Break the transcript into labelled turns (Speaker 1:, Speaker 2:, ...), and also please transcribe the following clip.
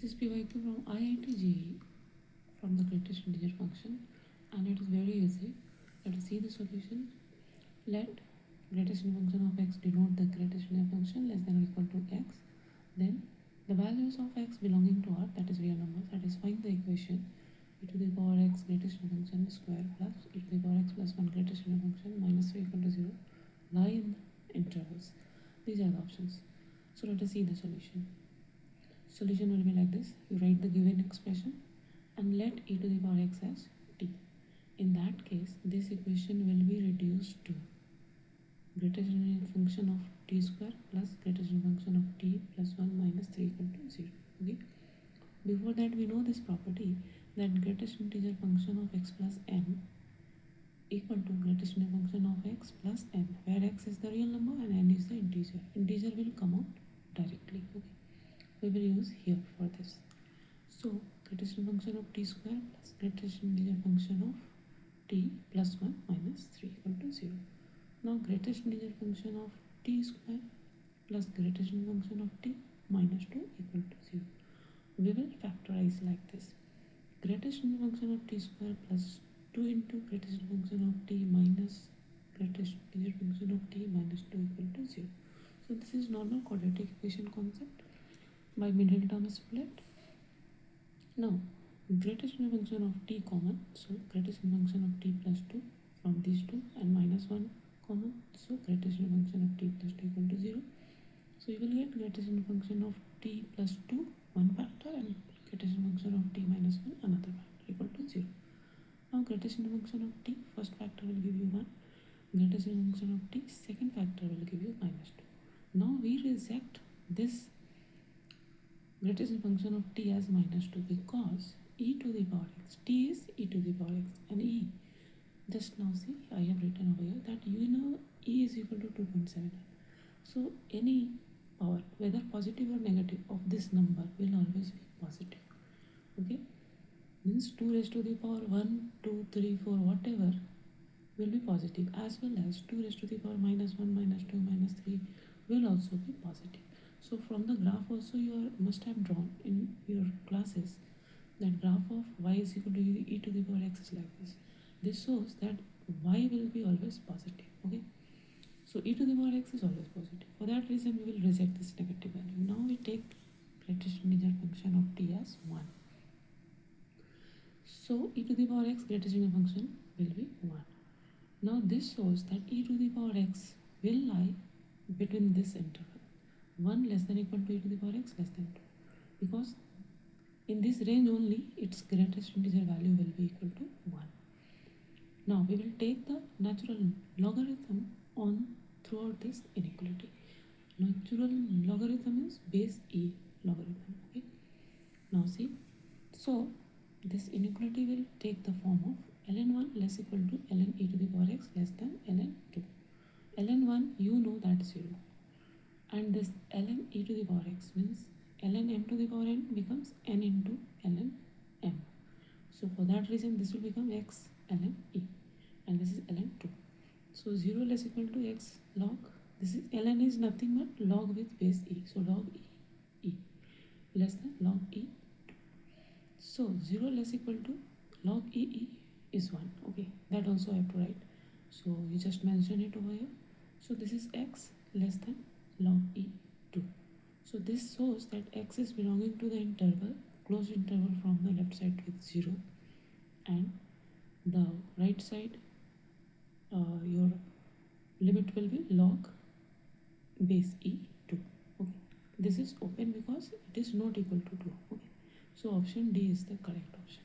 Speaker 1: This is PYQ from IIT JEE from the greatest integer function, and it is very easy. Let us see the solution. Let greatest integer function of x denote the greatest integer function less than or equal to x. Then the values of x belonging to R, that is real number, satisfying the equation e to the power x greatest integer function square plus e to the power x plus 1 greatest integer function minus 3 equal to 0 lie in the intervals. These are the options. So let us see the solution. Solution will be like this. You write the given expression and let e to the power x as t. In that case, this equation will be reduced to greatest integer function of t square plus greatest integer function of t plus 1 minus 3 equal to 0. Okay. Before that, we know this property that greatest integer function of x plus m equal to greatest integer function of x plus m, where x is the real number and n is the integer. Integer will come out directly. Okay. We will use here for this. So greatest function of t square plus greatest integer function of t plus 1 minus 3 equal to 0. Now greatest integer function of t square plus greatest function of t minus 2 equal to 0. We will factorize like this. Greatest function of t square plus 2 into greatest function of t minus greatest integer function of t minus 2 equal to 0. So this is normal quadratic equation concept by middle term split. Now greatest function of t common, so greatest function of t plus 2 from these two and minus 1 common, so greatest function of t plus 2 equal to 0. So you will get greatest function of t plus 2 one factor and greatest function of t minus 1 another factor equal to 0. Now greatest function of t first factor will give you 1, greatest function of t second factor will give you minus 2. Now we reject this greatest function of t as minus 2 because e to the power x, t is e to the power x and e, just now see I have written over here that you know e is equal to 2.7. So any power, whether positive or negative, of this number will always be positive. Okay, means 2 raised to the power 1, 2, 3, 4 whatever will be positive, as well as 2 raised to the power minus 1, minus 2, minus 3 will also be positive. So from the graph also you must have drawn in your classes that graph of y is equal to e to the power x is like this. This shows that y will be always positive. Okay, so e to the power x is always positive. For that reason we will reject this negative value. Now we take greatest integer function of t as 1. So e to the power x greatest integer function will be 1. Now this shows that e to the power x will lie between this interval 1 less than equal to e to the power x less than 2, because in this range only its greatest integer value will be equal to 1. Now we will take the natural logarithm on throughout this inequality. Natural logarithm is base e logarithm. Okay. Now see, so this inequality will take the form of ln1 less equal to ln e to the power x less than ln2. ln1 you know that 0, and this ln e to the power x means ln m to the power n becomes n into ln m. So for that reason this will become x ln e, and this is ln2. So 0 less equal to x log, this is ln is nothing but log with base e, so log e less than log e. So 0 less equal to log e is 1. Okay, that also I have to write, so you just mention it over here. So this is x less than log e2. So this shows that x is belonging to the interval, closed interval from the left side with 0, and the right side your limit will be log base e2. Okay, this is open because it is not equal to 2. Okay, so option D is the correct option.